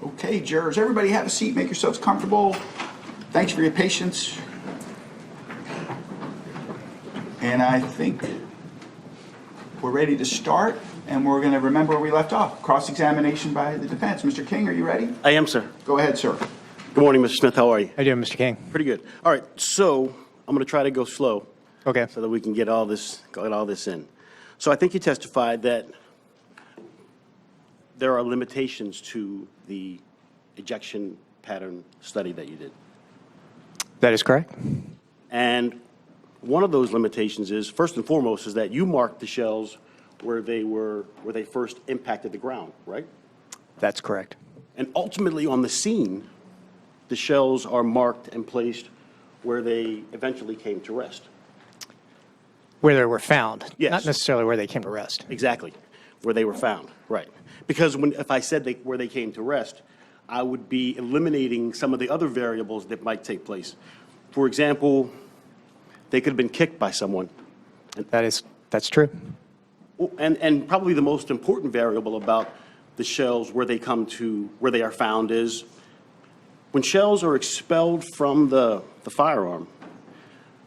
Okay, jurors, everybody have a seat, make yourselves comfortable. Thanks for your patience. And I think we're ready to start, and we're going to remember where we left off. Cross-examination by the defense. Mr. King, are you ready? I am, sir. Go ahead, sir. Good morning, Mr. Smith. How are you? How you doing, Mr. King? Pretty good. All right, so I'm going to try to go slow. Okay. So that we can get all this in. So I think you testified that there are limitations to the ejection pattern study that you did. That is correct. And one of those limitations is, first and foremost, is that you marked the shells where they first impacted the ground, right? That's correct. And ultimately on the scene, the shells are marked and placed where they eventually came to rest. Where they were found, Yes. not necessarily where they came to rest. Exactly, where they were found, right. Because if I said where they came to rest, I would be eliminating some of the other variables that might take place. For example, they could have been kicked by someone. That's true. And probably the most important variable about the shells where they are found is when shells are expelled from the firearm,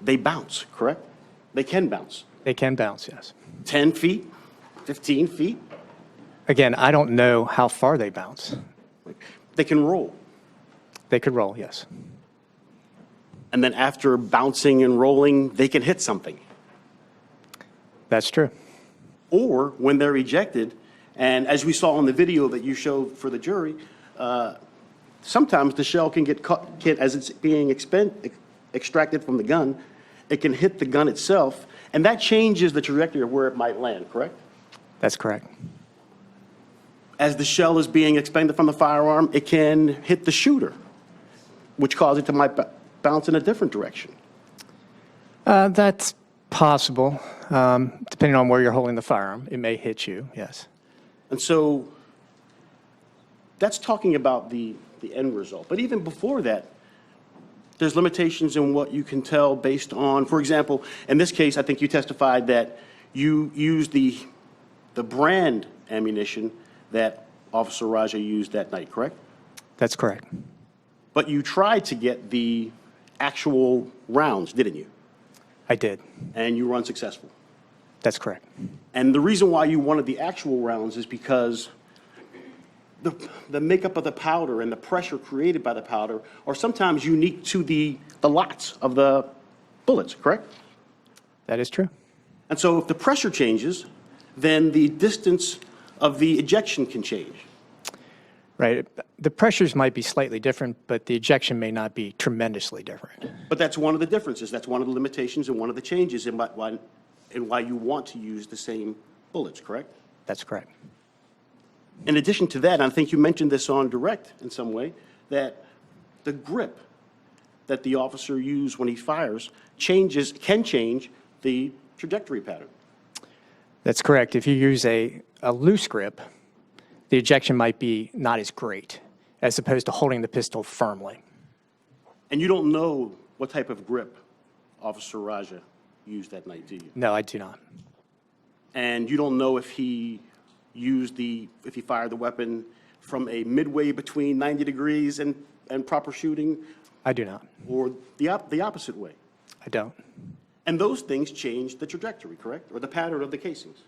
they bounce, correct? They can bounce. They can bounce, yes. 10 feet, 15 feet. Again, I don't know how far they bounce. They can roll. They could roll, yes. And then after bouncing and rolling, they can hit something. That's true. Or when they're ejected, and as we saw in the video that you showed for the jury, sometimes the shell can get caught, as it's being extracted from the gun, it can hit the gun itself, and that changes the trajectory of where it might land, correct? That's correct. As the shell is being expended from the firearm, it can hit the shooter, which causes it to bounce in a different direction. That's possible. Depending on where you're holding the firearm, it may hit you, yes. And so that's talking about the end result. But even before that, there's limitations in what you can tell based on, for example, in this case, I think you testified that you used the brand ammunition that Officer Raja used that night, correct? That's correct. But you tried to get the actual rounds, didn't you? I did. And you were unsuccessful. That's correct. And the reason why you wanted the actual rounds is because the makeup of the powder and the pressure created by the powder are sometimes unique to the lots of the bullets, correct? That is true. And so if the pressure changes, then the distance of the ejection can change. Right. The pressures might be slightly different, but the ejection may not be tremendously different. But that's one of the differences. That's one of the limitations and one of the changes in why you want to use the same bullets, correct? That's correct. In addition to that, and I think you mentioned this on direct in some way, that the grip that the officer used when he fires can change the trajectory pattern. That's correct. If you use a loose grip, the ejection might be not as great as opposed to holding the pistol firmly. And you don't know what type of grip Officer Raja used that night, do you? No, I do not. And you don't know if he fired the weapon from a midway between 90 degrees and proper shooting? I do not. Or the opposite way? I don't. And those things change the trajectory, correct? Or the pattern of the casings?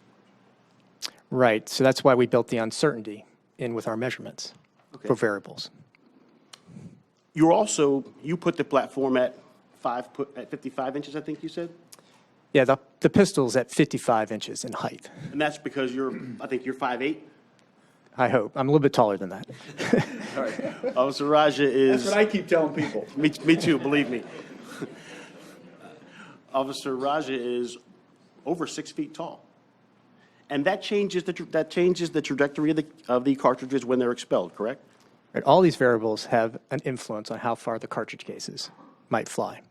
Right. So that's why we built the uncertainty in with our measurements for variables. You put the platform at 55 inches, I think you said? Yeah, the pistol's at 55 inches in height. And that's because I think you're 5'8"? I hope. I'm a little bit taller than that. All right. Officer Raja is... That's what I keep telling people. Me too, believe me. Officer Raja is over 6 feet tall. And that changes the trajectory of the cartridges when they're expelled, correct? Right. All these variables have an influence on how far the cartridge cases might fly.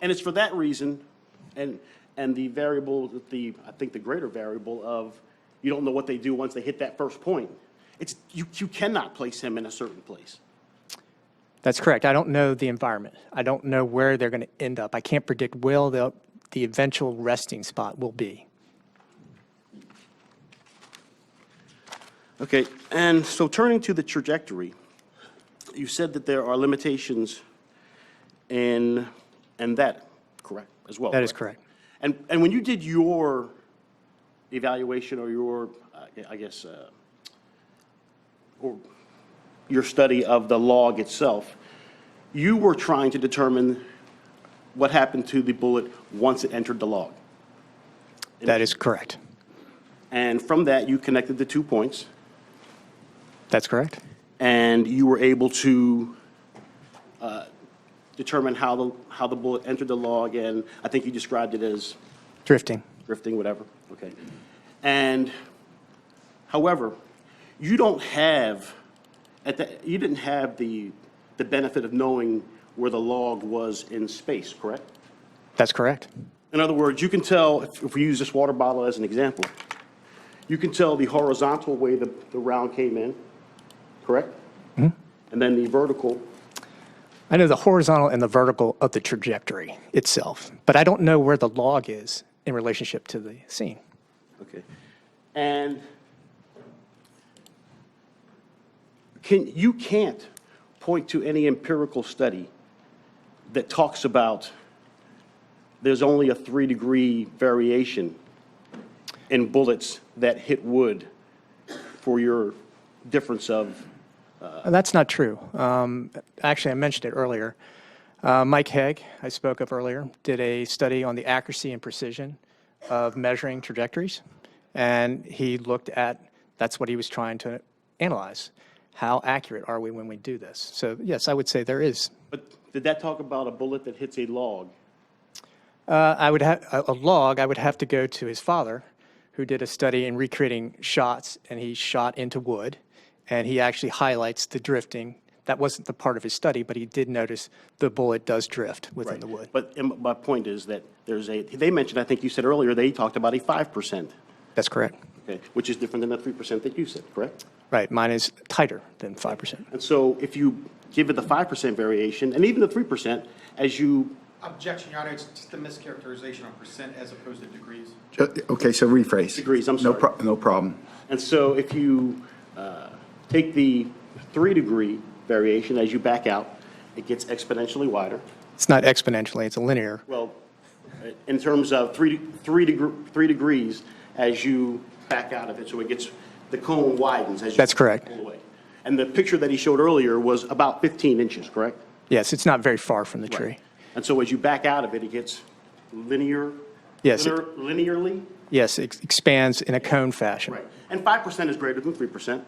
And it's for that reason, and the variable, I think the greater variable of you don't know what they do once they hit that first point. You cannot place him in a certain place. That's correct. I don't know the environment. I don't know where they're going to end up. I can't predict where the eventual resting spot will be. Okay, and so turning to the trajectory, you said that there are limitations in that, correct, as well? That is correct. And when you did your evaluation or your, I guess, or your study of the log itself, you were trying to determine what happened to the bullet once it entered the log. That is correct. And from that, you connected the 2 points, That's correct. and you were able to determine how the bullet entered the log, and I think you described it as Drifting. drifting, whatever, okay. And, however, you don't have, you didn't have the benefit of knowing where the log was in space, correct? That's correct. In other words, you can tell, if we use this water bottle as an example, you can tell the horizontal way the round came in, correct? And then the vertical. I know the horizontal and the vertical of the trajectory itself, but I don't know where the log is in relationship to the scene. Okay. And you can't point to any empirical study that talks about there's only a 3-degree variation in bullets that hit wood for your difference of. That's not true. Actually, I mentioned it earlier. Mike Haig, I spoke of earlier, did a study on the accuracy and precision of measuring trajectories, and he looked at, that's what he was trying to analyze. How accurate are we when we do this? So yes, I would say there is. But did that talk about a bullet that hits a log? I would have a log. I would have to go to his father, who did a study in recreating shots, and he shot into wood, and he actually highlights the drifting. That wasn't the part of his study, but he did notice the bullet does drift within the wood. But my point is that they mentioned, I think you said earlier, they talked about a 5%. That's correct. Okay, which is different than the 3% that you said, correct? Right. Mine is tighter than 5%. And so if you give it the 5% variation, and even the 3%, as you. Objection, Your Honor, it's just a mischaracterization on percent as opposed to degrees. Okay, so rephrase. Degrees, I'm sorry. No problem. And so if you take the 3-degree variation as you back out, it gets exponentially wider. It's not exponentially, it's a linear. Well, in terms of three degrees as you back out of it, so it gets, the cone widens as you. That's correct. Pull away. And the picture that he showed earlier was about 15 inches, correct? Yes, it's not very far from the tree. And so as you back out of it, it gets linear. Yes. Linearly. Yes, it expands in a cone fashion. Right. And 5% is greater than 3%.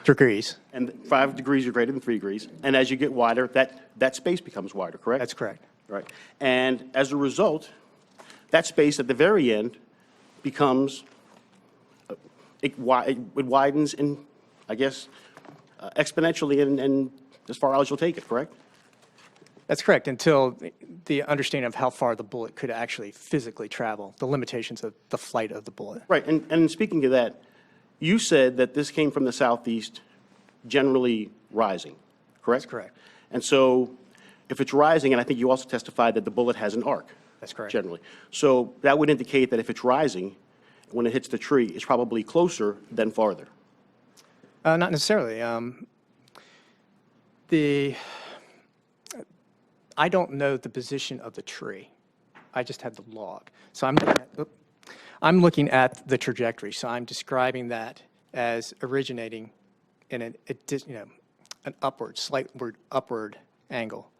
Degrees. And 5 degrees are greater than 3 degrees. And as you get wider, that space becomes wider, correct? That's correct. Right. And as a result, that space at the very end becomes, it widens in, I guess, exponentially and as far as you'll take it, correct? That's correct, until the understanding of how far the bullet could actually physically travel, the limitations of the flight of the bullet. Right. And speaking of that, you said that this came from the southeast, generally rising, correct? That's correct. And so if it's rising, and I think you also testified that the bullet has an arc. That's correct. Generally. So that would indicate that if it's rising, when it hits the tree, it's probably closer than farther. Not necessarily. I don't know the position of the tree. I just had the log. So I'm looking at the trajectory. So I'm describing that as originating in an upward, slightward upward angle.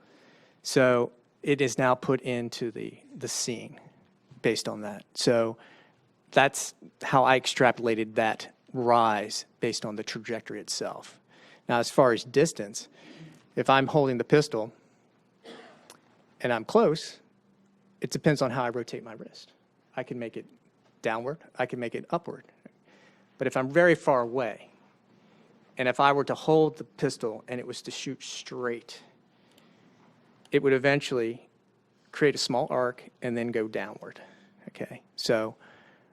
So it is now put into the scene based on that. So that's how I extrapolated that rise based on the trajectory itself. Now, as far as distance, if I'm holding the pistol and I'm close, it depends on how I rotate my wrist. I can make it downward, I can make it upward. But if I'm very far away, and if I were to hold the pistol and it was to shoot straight, it would eventually create a small arc and then go downward. Okay, so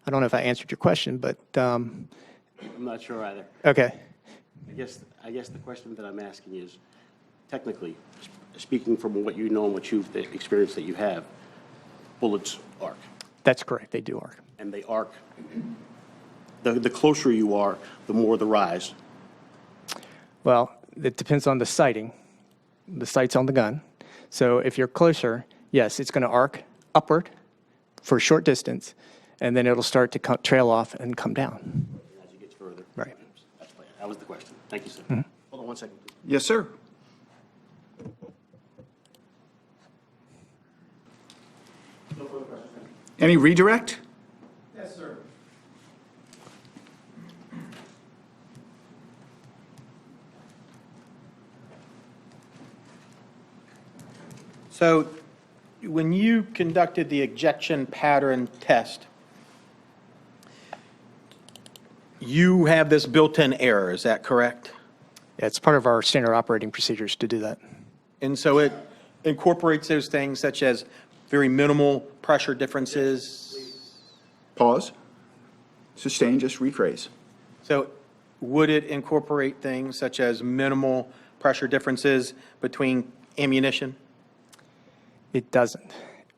I don't know if I answered your question, but I'm not sure either. okay. I guess the question that I'm asking is, technically, speaking from what you know and the experience that you have, bullets arc. That's correct, they do arc. And they arc. The closer you are, the more the rise. Well, it depends on the sighting. the sight's on the gun. So if you're closer, yes, it's going to arc upward for a short distance, and then it'll start to trail off and come down. As you get further. Right. That's fine. That was the question. Thank you, sir. Hold on one second, please. Yes, sir. No further questions. Any redirect? Yes, sir. So when you conducted the ejection pattern test, you have this built-in error, is that correct? Yeah, it's part of our standard operating procedures to do that. And so it incorporates those things such as very minimal pressure differences. Pause. Sustain, just rephrase. So would it incorporate things such as minimal pressure differences between ammunition? It doesn't.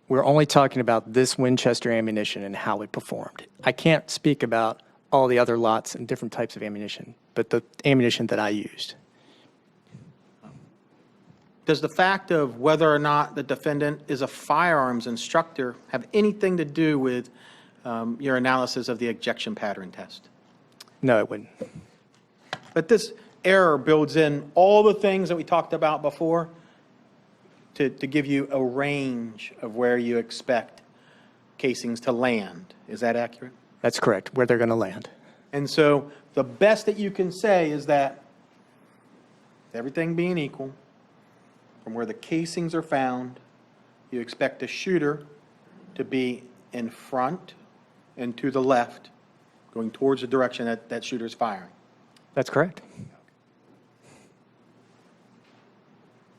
We're only talking about this Winchester ammunition and how it performed. I can't speak about all the other lots and different types of ammunition, but the ammunition that I used. Does the fact of whether or not the defendant is a firearms instructor have anything to do with your analysis of the ejection pattern test? No, it wouldn't. But this error builds in all the things that we talked about before to give you a range of where you expect casings to land. Is that accurate? That's correct, where they're going to land. And so the best that you can say is that everything being equal, from where the casings are found, you expect the shooter to be in front and to the left, going towards the direction that that shooter's firing. That's correct.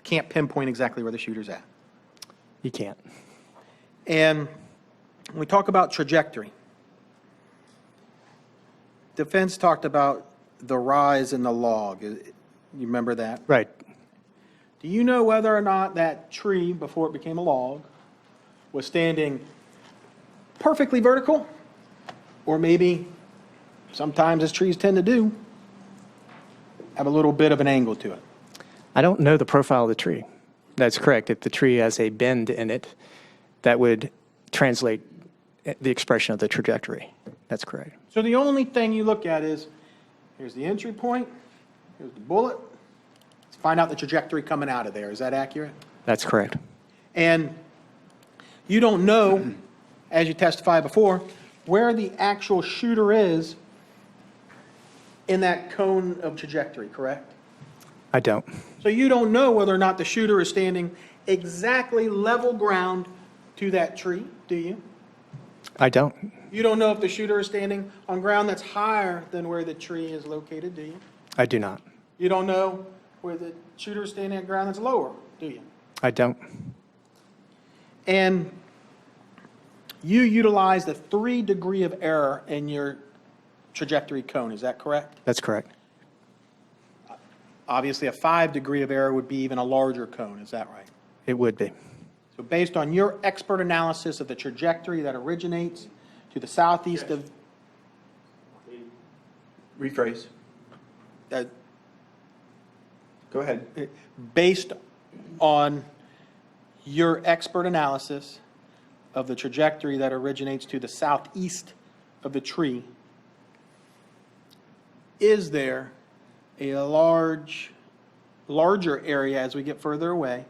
Can't pinpoint exactly where the shooter's at. You can't. And when we talk about trajectory, defense talked about the rise in the log. You remember that? Right. Do you know whether or not that tree, before it became a log, was standing perfectly vertical? Or maybe, sometimes as trees tend to do, have a little bit of an angle to it? I don't know the profile of the tree. That's correct. If the tree has a bend in it, that would translate the expression of the trajectory. That's correct. So the only thing you look at is, here's the entry point, here's the bullet. Let's find out the trajectory coming out of there. Is that accurate? That's correct. And you don't know, as you testified before, where the actual shooter is in that cone of trajectory, correct? I don't. So you don't know whether or not the shooter is standing exactly level ground to that tree, do you? I don't. You don't know if the shooter is standing on ground that's higher than where the tree is located, do you? I do not. You don't know where the shooter is standing on ground that's lower, do you? I don't. And you utilized a 3-degree of error in your trajectory cone, is that correct? That's correct. Obviously, a 5-degree of error would be even a larger cone, is that right? It would be. So based on your expert analysis of the trajectory that originates to the southeast of, Rephrase. Go ahead. based on your expert analysis of the trajectory that originates to the southeast of the tree, is there a larger area as we get further away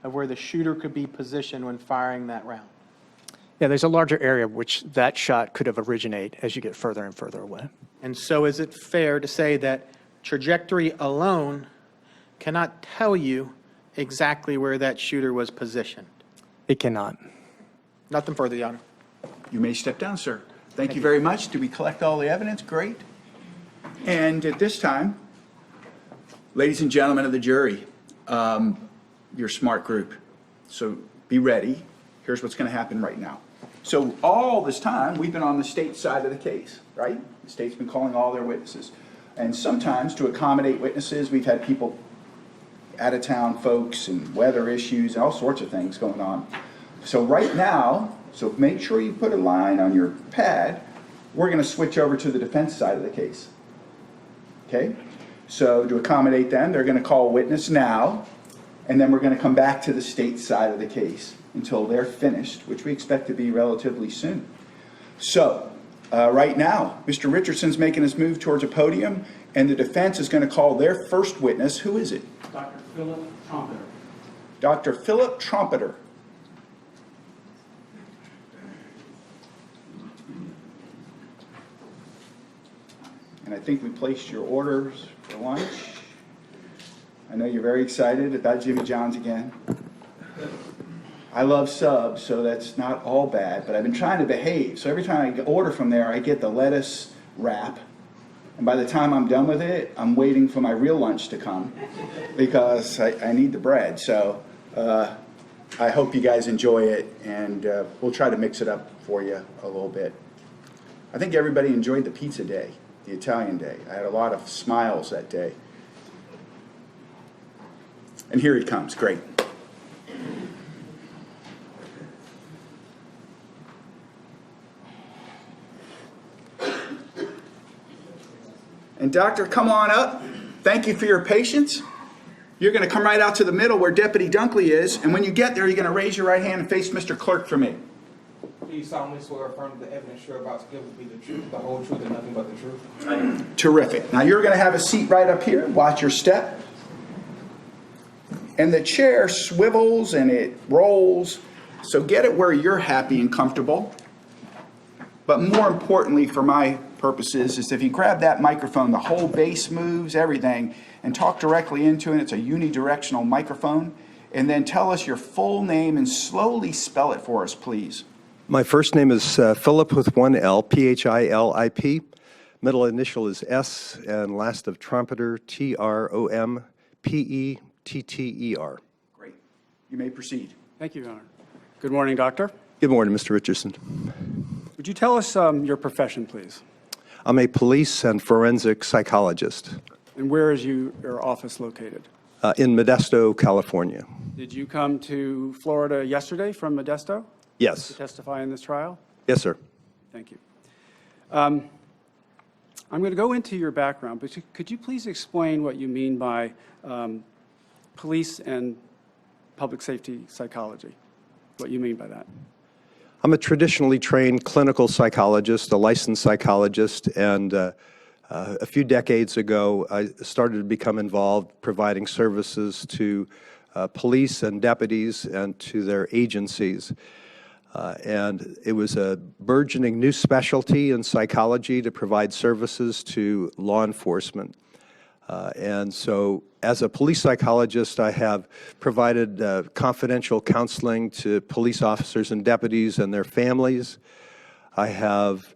of where the shooter could be positioned when firing that round? Yeah, there's a larger area which that shot could have originated as you get further and further away. And so is it fair to say that trajectory alone cannot tell you exactly where that shooter was positioned? It cannot. Nothing further, Your Honor. You may step down, sir. Thank you very much. Did we collect all the evidence? Great. And at this time, ladies and gentlemen of the jury, you're a smart group, so be ready. Here's what's going to happen right now. So all this time, we've been on the state side of the case, right? The state's been calling all their witnesses. And sometimes to accommodate witnesses, we've had people, out-of-town folks and weather issues and all sorts of things going on. So right now, so make sure you put a line on your pad, we're going to switch over to the defense side of the case. Okay? So to accommodate them, they're going to call a witness now, And then we're going to come back to the state side of the case until they're finished, which we expect to be relatively soon. So, right now, Mr. Richardson's making his move towards a podium, and the defense is going to call their first witness. Who is it? Dr. Philip Trompetter. Dr. Philip Trompetter. And I think we placed your orders for lunch. I know you're very excited about Jimmy John's again. I love subs, so that's not all bad, but I've been trying to behave. So every time I order from there, I get the lettuce wrap. And by the time I'm done with it, I'm waiting for my real lunch to come because I need the bread. So I hope you guys enjoy it, and we'll try to mix it up for you a little bit. I think everybody enjoyed the pizza day, the Italian day. I had a lot of smiles that day. And here he comes. Great. And doctor, come on up. Thank you for your patience. You're going to come right out to the middle where Deputy Dunkley is, and when you get there, you're going to raise your right hand and face Mr. Clerk for me. Do you solemnly swear or affirm that the evidence you're about to give will be the truth, the whole truth, and nothing but the truth? Terrific. Now you're going to have a seat right up here. Watch your step. And the chair swivels and it rolls, so get it where you're happy and comfortable. But more importantly for my purposes is if you grab that microphone, the whole base moves, everything, and talk directly into it. It's a unidirectional microphone. And then tell us your full name and slowly spell it for us, please. My first name is Philip with one L, Philip. Middle initial is S, and last of Trompetter, Tromppetter. Great. You may proceed. Thank you, Your Honor. Good morning, Doctor. Good morning, Mr. Richardson. Would you tell us your profession, please? I'm a police and forensic psychologist And where is your office located? in Modesto, California. Did you come to Florida yesterday from Modesto to Yes. testify in this trial? Yes, sir. Thank you. I'm going to go into your background, but could you please explain what you mean by police and public safety psychology? What you mean by that? I'm a traditionally trained clinical psychologist, a licensed psychologist, and a few decades ago, I started to become involved providing services to police and deputies and to their agencies. And it was a burgeoning new specialty in psychology to provide services to law enforcement. And so as a police psychologist, I have provided confidential counseling to police officers and deputies and their families. I have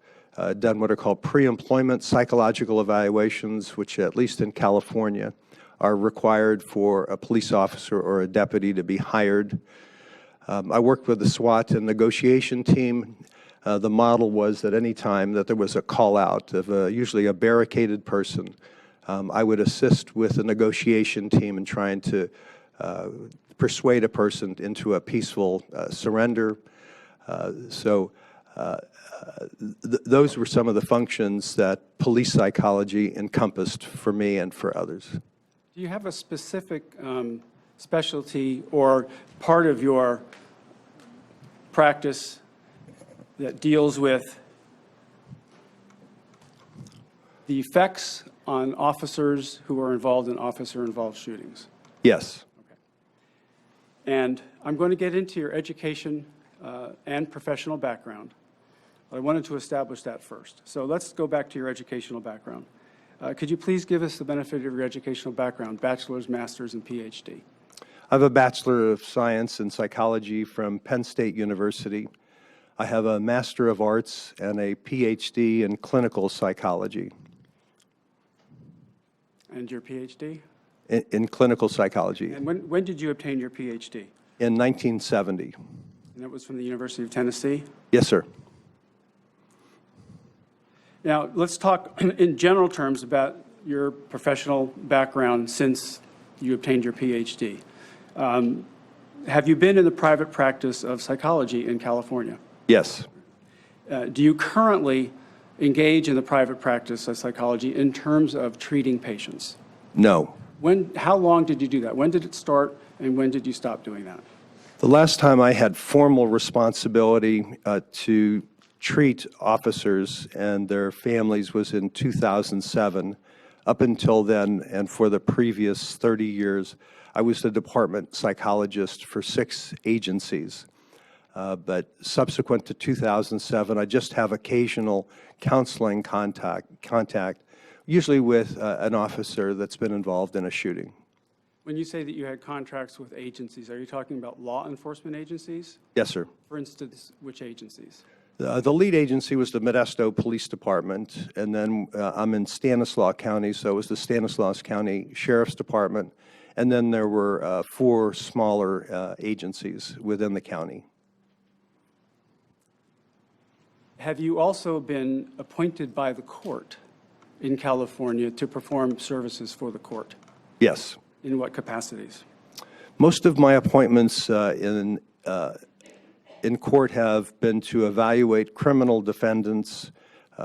done what are called pre-employment psychological evaluations, which at least in California are required for a police officer or a deputy to be hired. I worked with the SWAT and negotiation team. The model was that any time that there was a call out of usually a barricaded person, I would assist with the negotiation team in trying to persuade a person into a peaceful surrender. Those were some of the functions that police psychology encompassed for me and for others. Do you have a specific specialty or part of your practice that deals with the effects on officers who are involved in officer-involved shootings? Yes. And I'm going to get into your education and professional background. But I wanted to establish that first. So let's go back to your educational background. Could you please give us the benefit of your educational background, bachelor's, master's, and PhD? I have a Bachelor of Science in Psychology from Penn State University. I have a Master of Arts and a PhD in Clinical Psychology. And your PhD? In Clinical Psychology. And when did you obtain your PhD? In 1970. And that was from the University of Tennessee? Yes, sir. Now, let's talk in general terms about your professional background since you obtained your PhD. Have you been in the private practice of psychology in California? Yes. Do you currently engage in the private practice of psychology in terms of treating patients? No. How long did you do that? When did it start, and when did you stop doing that? The last time I had formal responsibility to treat officers and their families was in 2007. Up until then, and for the previous 30 years, I was the department psychologist for 6 agencies. But subsequent to 2007, I just have occasional counseling contact, usually with an officer that's been involved in a shooting. When you say that you had contracts with agencies, are you talking about law enforcement agencies? Yes, sir. For instance, which agencies? The lead agency was the Modesto Police Department, and then I'm in Stanislaus County, so it was the Stanislaus County Sheriff's Department, and then there were 4 smaller agencies within the county. Have you also been appointed by the court in California to perform services for the court? Yes. In what capacities? Most of my appointments in court have been to evaluate criminal defendants,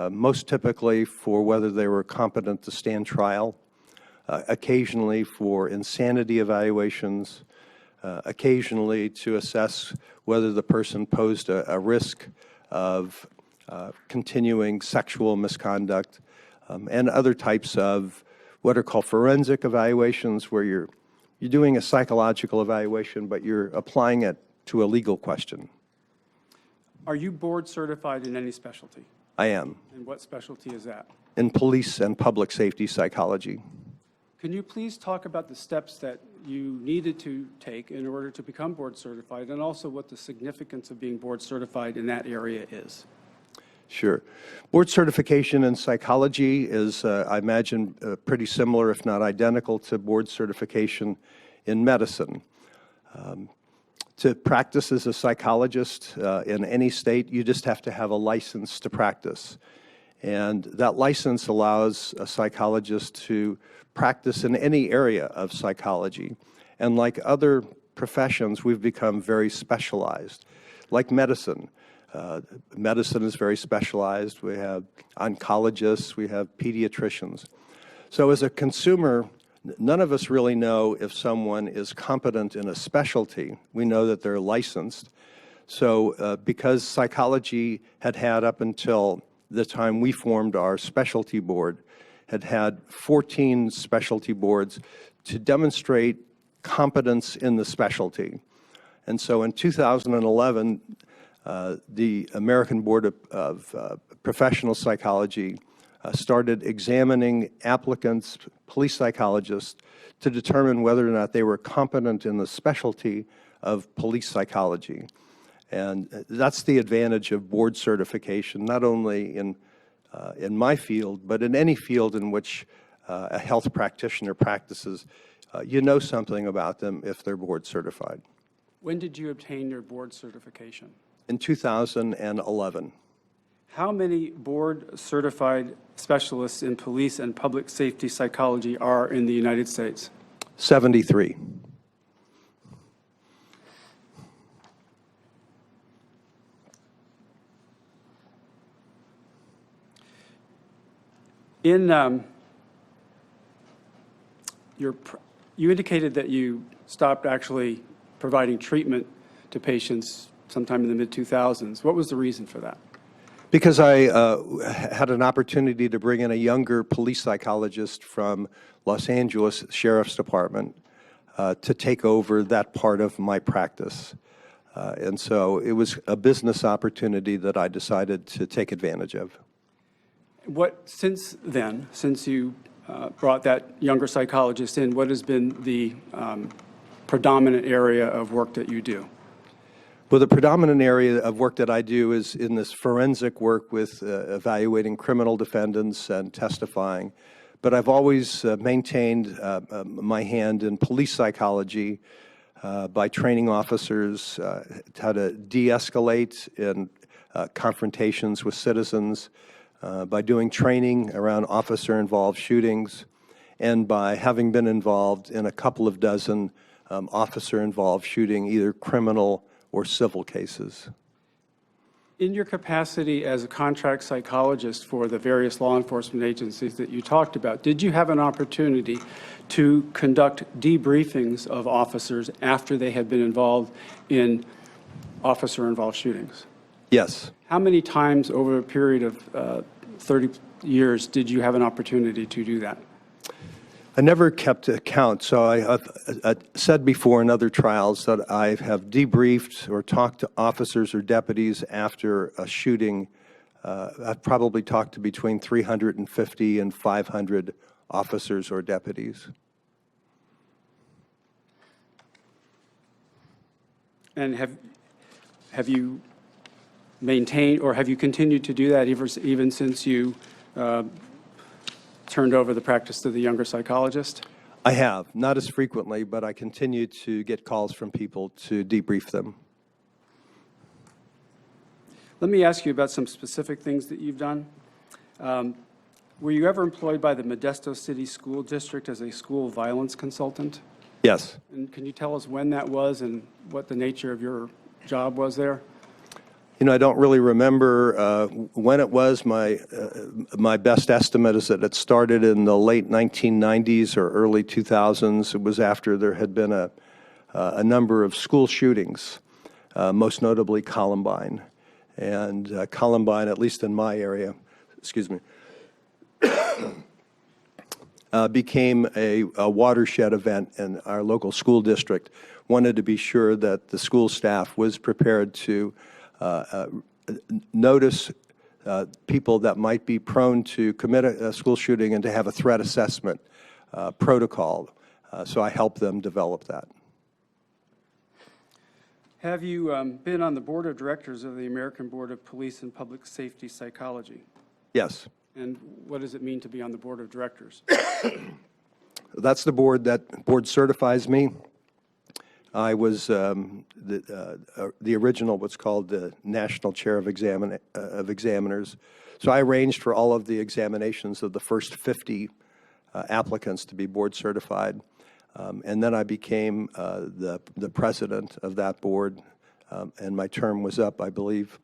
most typically for whether they were competent to stand trial, occasionally for insanity evaluations, occasionally to assess whether the person posed a risk of continuing sexual misconduct, and other types of what are called forensic evaluations, where you're doing a psychological evaluation, but you're applying it to a legal question. Are you board certified in any specialty? I am. And what specialty is that? In police and public safety psychology. Can you please talk about the steps that you needed to take in order to become board certified, and also what the significance of being board certified in that area is? Sure. Board certification in psychology is, I imagine, pretty similar, if not identical, to board certification in medicine. To practice as a psychologist in any state, you just have to have a license to practice. And that license allows a psychologist to practice in any area of psychology. And like other professions, we've become very specialized. Like medicine. Medicine is very specialized. We have oncologists, we have pediatricians. So as a consumer, none of us really know if someone is competent in a specialty. We know that they're licensed. So because psychology had up until the time we formed our specialty board, had 14 specialty boards to demonstrate competence in the specialty. And so in 2011, the American Board of Professional Psychology started examining applicants, police psychologists, to determine whether or not they were competent in the specialty of police psychology. And that's the advantage of board certification, not only in my field, but in any field in which a health practitioner practices. You know something about them if they're board certified. When did you obtain your board certification? In 2011. How many board-certified specialists in police and public safety psychology are in the United States? 73. You indicated that you stopped actually providing treatment to patients sometime in the mid-2000s. What was the reason for that? Because I had an opportunity to bring in a younger police psychologist from Los Angeles Sheriff's Department to take over that part of my practice. And so it was a business opportunity that I decided to take advantage of. Since then, since you brought that younger psychologist in, what has been the predominant area of work that you do? Well, the predominant area of work that I do is in this forensic work with evaluating criminal defendants and testifying. But I've always maintained my hand in police psychology by training officers how to de-escalate in confrontations with citizens, by doing training around officer-involved shootings, and by having been involved in a couple of dozen officer-involved shooting, either criminal or civil cases. In your capacity as a contract psychologist for the various law enforcement agencies that you talked about, did you have an opportunity to conduct debriefings of officers after they had been involved in officer-involved shootings? Yes. How many times over a period of 30 years did you have an opportunity to do that? I never kept account, so I have said before in other trials that I have debriefed or talked to officers or deputies after a shooting. I've probably talked to between 350 and 500 officers or deputies. And have you maintained, or have you continued to do that even since you turned over the practice to the younger psychologist? I have, not as frequently, but I continue to get calls from people to debrief them. Let me ask you about some specific things that you've done. Were you ever employed by the Modesto City School District as a school violence consultant? Yes. And can you tell us when that was and what the nature of your job was there? You know, I don't really remember when it was. My best estimate is that it started in the late 1990s or early 2000s. It was after there had been a number of school shootings, most notably Columbine. And Columbine, at least in my area, excuse me, became a watershed event, and our local school district wanted to be sure that the school staff was prepared to notice people that might be prone to commit a school shooting and to have a threat assessment protocol. So I helped them develop that. Have you been on the board of directors of the American Board of Police and Public Safety Psychology? Yes. And what does it mean to be on the board of directors? That's the board that board certifies me. I was the original, what's called the National Chair of Examiners. So I arranged for all of the examinations of the first 50 applicants to be board certified. And then I became the president of that board, and my term was up, I believe,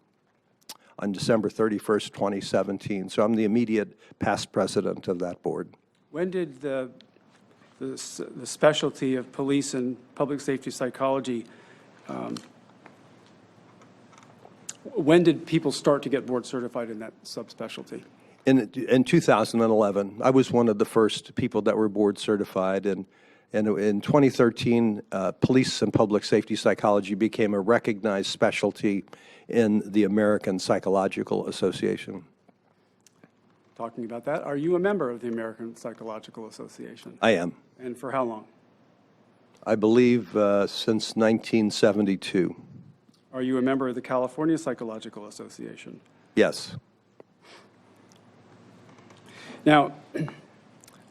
on December 31st, 2017. So I'm the immediate past president of that board. When did the specialty of police and public safety psychology, when did people start to get board certified in that subspecialty? In 2011, I was one of the first people that were board certified, and in 2013, police and public safety psychology became a recognized specialty in the American Psychological Association. Talking about that, are you a member of the American Psychological Association? I am. And for how long? I believe since 1972. Are you a member of the California Psychological Association? Yes. Now,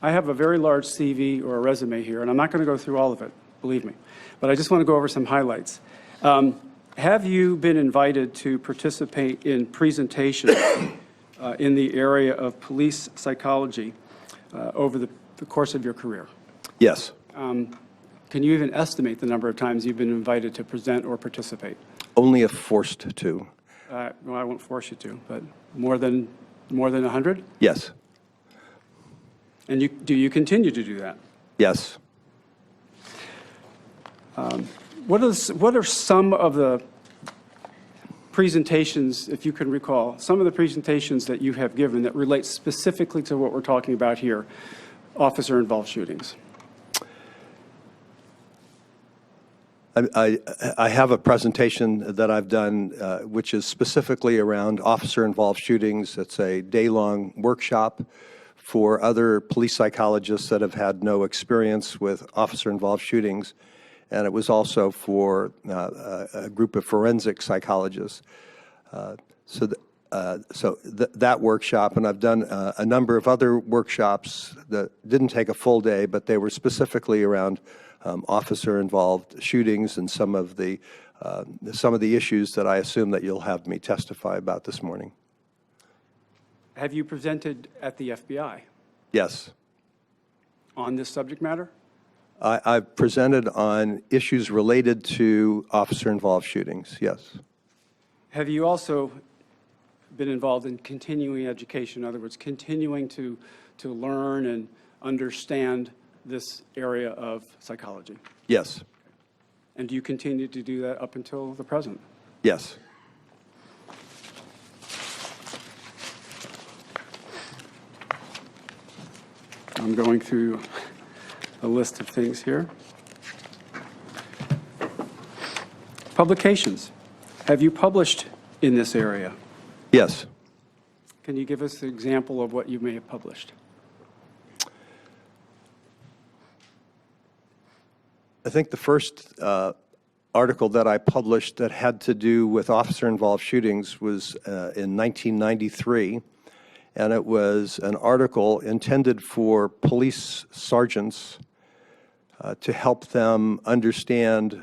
I have a very large CV or a resume here, and I'm not going to go through all of it, believe me, but I just want to go over some highlights. Have you been invited to participate in presentations in the area of police psychology over the course of your career? Yes. Can you even estimate the number of times you've been invited to present or participate? Only if forced to. Well, I won't force you to, but more than 100? Yes. And do you continue to do that? Yes. What are some of the presentations, if you can recall, some of the presentations that you have given that relate specifically to what we're talking about here, officer-involved shootings? I have a presentation that I've done which is specifically around officer-involved shootings. It's a day-long workshop for other police psychologists that have had no experience with officer-involved shootings. And it was also for a group of forensic psychologists. So that workshop, and I've done a number of other workshops that didn't take a full day, but they were specifically around officer-involved shootings and some of the issues that I assume that you'll have me testify about this morning. Have you presented at the FBI Yes. on this subject matter? I've presented on issues related to officer-involved shootings, yes. Have you also been involved in continuing education, in other words, continuing to learn and understand this area of psychology? Yes. And do you continue to do that up until the present? Yes. I'm going through a list of things here. Publications. Have you published in this area? Yes. Can you give us an example of what you may have published? I think the first article that I published that had to do with officer-involved shootings was in 1993, and it was an article intended for police sergeants to help them understand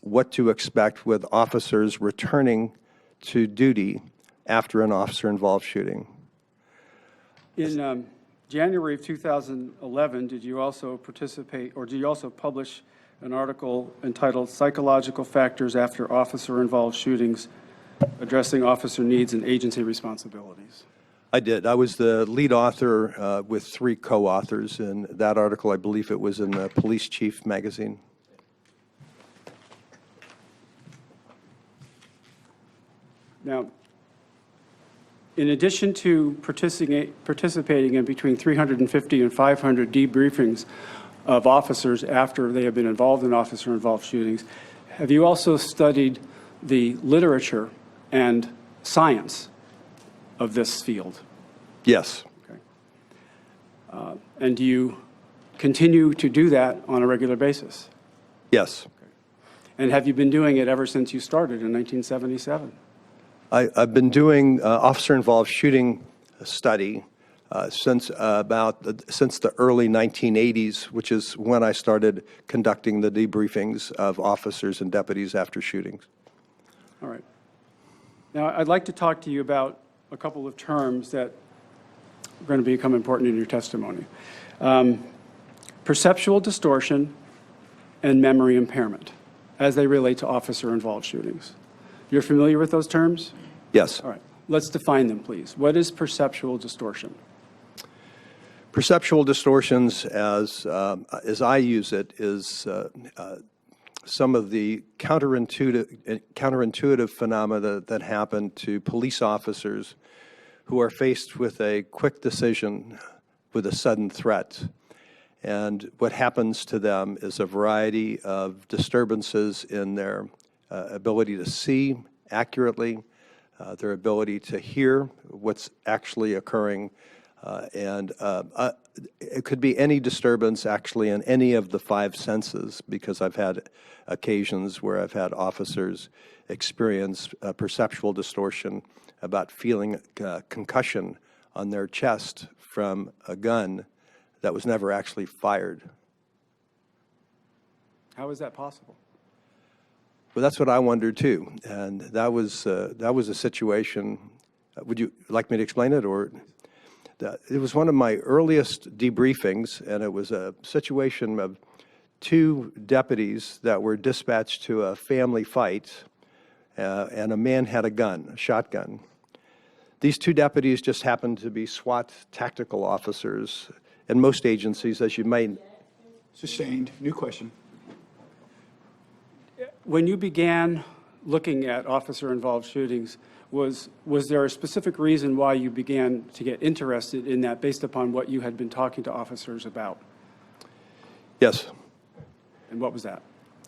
what to expect with officers returning to duty after an officer-involved shooting. In January of 2011, did you also participate, or did you also publish an article entitled Psychological Factors After Officer-Involved Shootings, Addressing Officer Needs and Agency Responsibilities? I did. I was the lead author with 3 co-authors in that article. I believe it was in the Police Chief magazine. Now, in addition to participating in between 350 and 500 debriefings of officers after they have been involved in officer-involved shootings, have you also studied the literature and science of this field? Yes. Okay. And do you continue to do that on a regular basis? Yes. And have you been doing it ever since you started in 1977? I've been doing officer-involved shooting study since the early 1980s, which is when I started conducting the debriefings of officers and deputies after shootings. All right. Now, I'd like to talk to you about a couple of terms that are going to become important in your testimony. Perceptual distortion and memory impairment as they relate to officer-involved shootings. You're familiar with those terms? Yes. All right. Let's define them, please. What is perceptual distortion? Perceptual distortions, as I use it, is some of the counterintuitive phenomena that happen to police officers who are faced with a quick decision with a sudden threat. And what happens to them is a variety of disturbances in their ability to see accurately, their ability to hear what's actually occurring, and it could be any disturbance actually in any of the 5 senses, because I've had occasions where I've had officers experience perceptual distortion about feeling concussion on their chest from a gun that was never actually fired. How is that possible? Well, that's what I wondered too, and that was a situation. Would you like me to explain it, or? It was one of my earliest debriefings, and it was a situation of 2 deputies that were dispatched to a family fight, and a man had a gun, a shotgun. These 2 deputies just happened to be SWAT tactical officers in most agencies, as you might. Sustained. New question. When you began looking at officer-involved shootings, was there a specific reason why you began to get interested in that based upon what you had been talking to officers about? Yes. And what was that?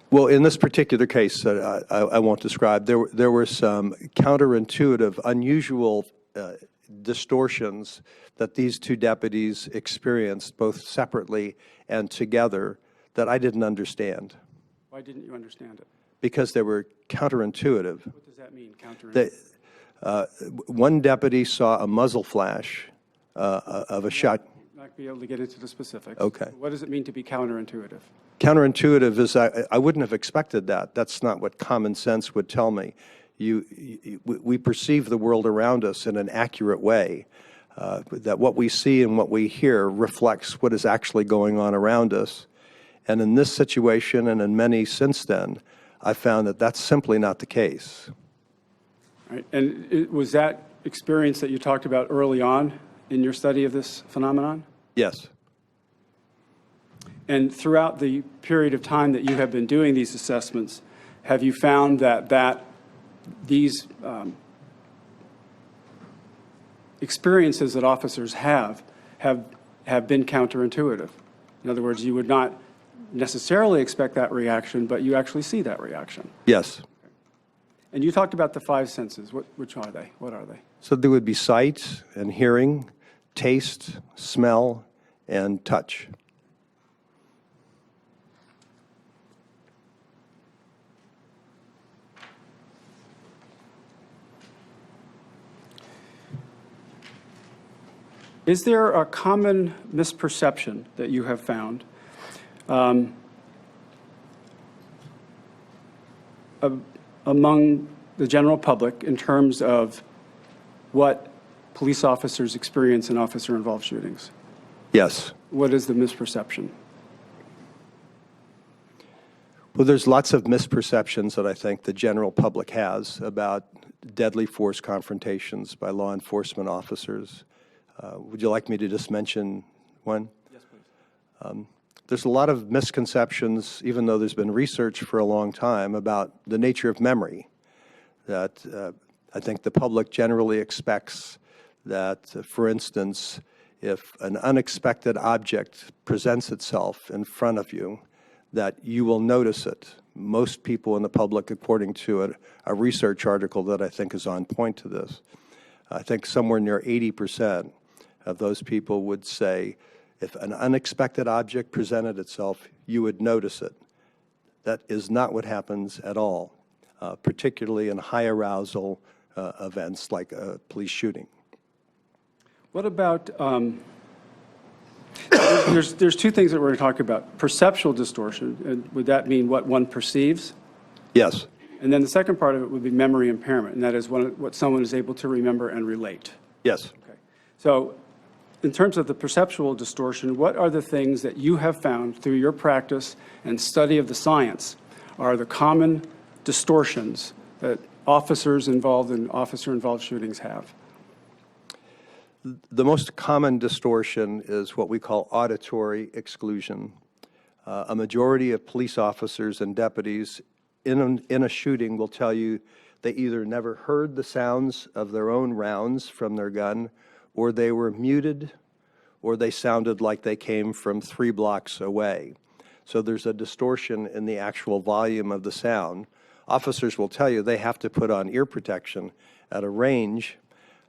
Well, in this particular case that I won't describe, there were some counterintuitive, unusual distortions that these 2 deputies experienced, both separately and together, that I didn't understand. Why didn't you understand it? Because they were counterintuitive. What does that mean, counterintuitive? One deputy saw a muzzle flash of a shot. Not be able to get into the specifics. Okay. What does it mean to be counterintuitive? Counterintuitive is I wouldn't have expected that. That's not what common sense would tell me. We perceive the world around us in an accurate way, that what we see and what we hear reflects what is actually going on around us. And in this situation, and in many since then, I found that that's simply not the case. Right. And was that experience that you talked about early on in your study of this phenomenon? Yes. And throughout the period of time that you have been doing these assessments, have you found that these experiences that officers have been counterintuitive? In other words, you would not necessarily expect that reaction, but you actually see that reaction. Yes. And you talked about the five senses. Which are they? What are they? So there would be sight and hearing, taste, smell, and touch. Is there a common misperception that you have found among the general public in terms of what police officers experience in officer-involved shootings? Yes. What is the misperception? Well, there's lots of misperceptions that I think the general public has about deadly force confrontations by law enforcement officers. Would you like me to just mention one? Yes, please. There's a lot of misconceptions, even though there's been research for a long time, about the nature of memory. That I think the public generally expects that, for instance, if an unexpected object presents itself in front of you, that you will notice it. Most people in the public, according to a research article that I think is on point to this, I think somewhere near 80% of those people would say, if an unexpected object presented itself, you would notice it. That is not what happens at all, particularly in high arousal events like a police shooting. What about, there's two things that we're going to talk about. Perceptual distortion, and would that mean what one perceives? Yes. And then the second part of it would be memory impairment, and that is what someone is able to remember and relate. Yes. Okay. So in terms of the perceptual distortion, what are the things that you have found through your practice and study of the science are the common distortions that officers involved in officer-involved shootings have? The most common distortion is what we call auditory exclusion. A majority of police officers and deputies in a shooting will tell you they either never heard the sounds of their own rounds from their gun, or they were muted, or they sounded like they came from 3 blocks away. So there's a distortion in the actual volume of the sound. Officers will tell you they have to put on ear protection at a range,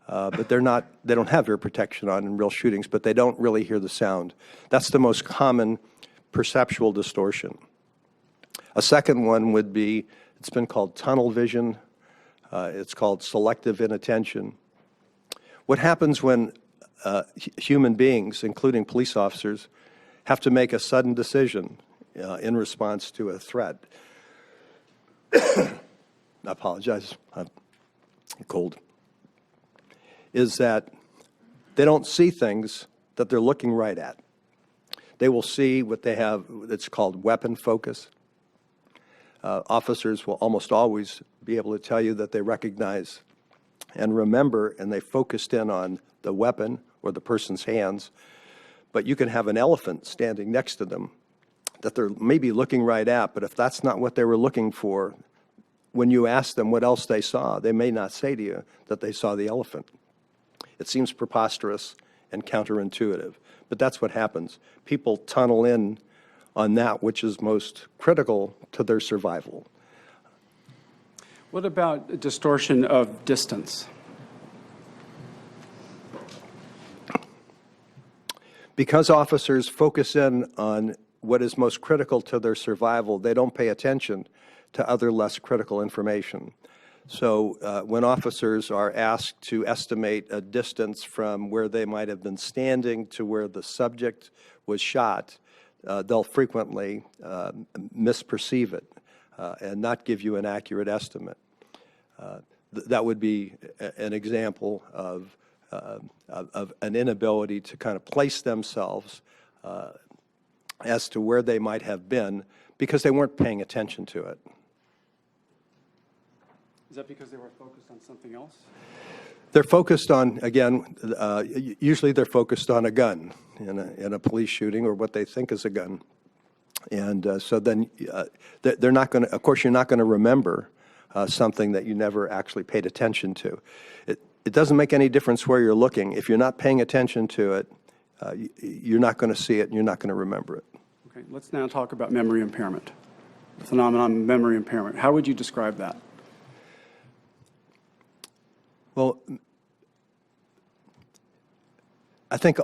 but they don't have ear protection on in real shootings, but they don't really hear the sound. That's the most common perceptual distortion. A second one would be, it's been called tunnel vision. It's called selective inattention. What happens when human beings, including police officers, have to make a sudden decision in response to a threat? I apologize, I'm cold. Is that they don't see things that they're looking right at. They will see what they have, it's called weapon focus. Officers will almost always be able to tell you that they recognize and remember, and they focused in on the weapon or the person's hands. But you can have an elephant standing next to them that they're maybe looking right at, but if that's not what they were looking for, when you ask them what else they saw, they may not say to you that they saw the elephant. It seems preposterous and counterintuitive, but that's what happens. People tunnel in on that which is most critical to their survival. What about distortion of distance? Because officers focus in on what is most critical to their survival, they don't pay attention to other less critical information. So when officers are asked to estimate a distance from where they might have been standing to where the subject was shot, they'll frequently misperceive it and not give you an accurate estimate. That would be an example of an inability to kind of place themselves as to where they might have been because they weren't paying attention to it. Is that because they were focused on something else? They're focused on, again, usually they're focused on a gun in a police shooting or what they think is a gun. And so then they're not going to, of course, you're not going to remember something that you never actually paid attention to. It doesn't make any difference where you're looking. If you're not paying attention to it, you're not going to see it and you're not going to remember it. Okay, let's now talk about memory impairment, the phenomenon of memory impairment. How would you describe that? Well, I think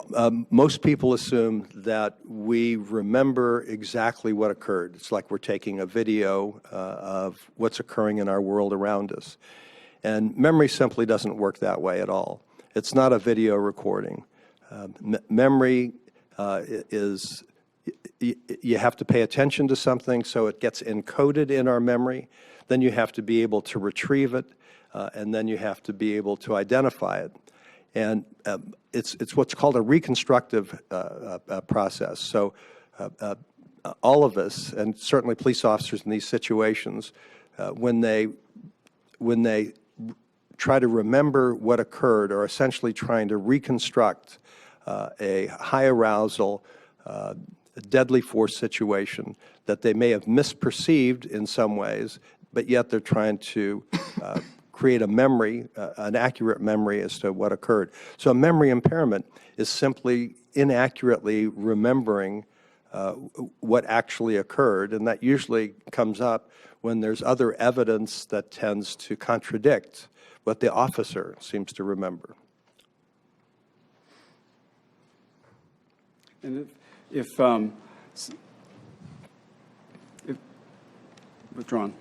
most people assume that we remember exactly what occurred. It's like we're taking a video of what's occurring in our world around us. And memory simply doesn't work that way at all. It's not a video recording. Memory is, you have to pay attention to something so it gets encoded in our memory. Then you have to be able to retrieve it, and then you have to be able to identify it. And it's what's called a reconstructive process. So all of us, and certainly police officers in these situations, when they try to remember what occurred, are essentially trying to reconstruct a high arousal, deadly force situation that they may have misperceived in some ways, but yet they're trying to create a memory, an accurate memory as to what occurred. So a memory impairment is simply inaccurately remembering what actually occurred, and that usually comes up when there's other evidence that tends to contradict what the officer seems to remember. And if withdrawn.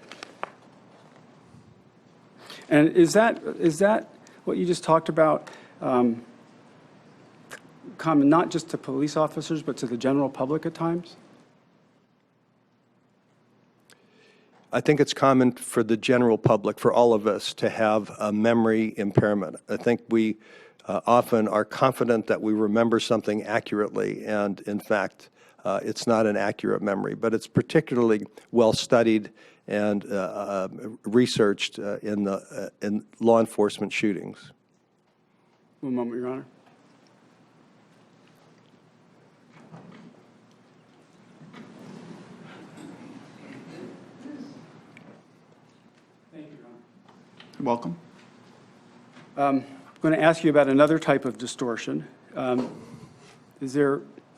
And is that what you just talked about common not just to police officers, but to the general public at times? I think it's common for the general public, for all of us, to have a memory impairment. I think we often are confident that we remember something accurately, and in fact, it's not an accurate memory, but it's particularly well studied and researched in law enforcement shootings. One moment, Your Honor. Thank you, Your Honor. You're welcome. I'm going to ask you about another type of distortion.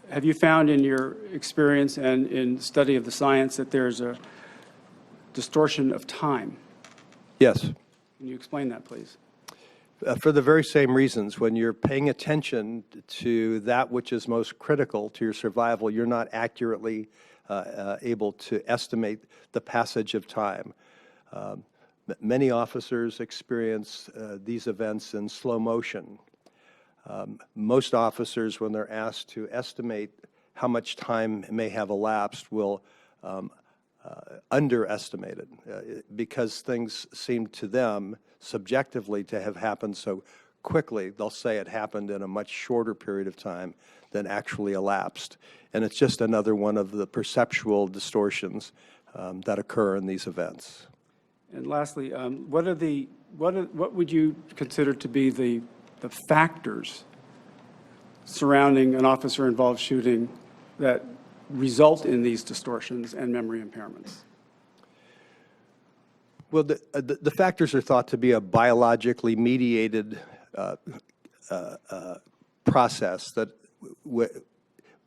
Have you found in your experience and in study of the science that there's a distortion of time? Yes. Can you explain that, please? For the very same reasons. When you're paying attention to that which is most critical to your survival, you're not accurately able to estimate the passage of time. Many officers experience these events in slow motion. Most officers, when they're asked to estimate how much time may have elapsed, will underestimate it because things seem to them subjectively to have happened so quickly. They'll say it happened in a much shorter period of time than actually elapsed. And it's just another one of the perceptual distortions that occur in these events. And lastly, what would you consider to be the factors surrounding an officer-involved shooting that result in these distortions and memory impairments? Well, the factors are thought to be a biologically mediated process that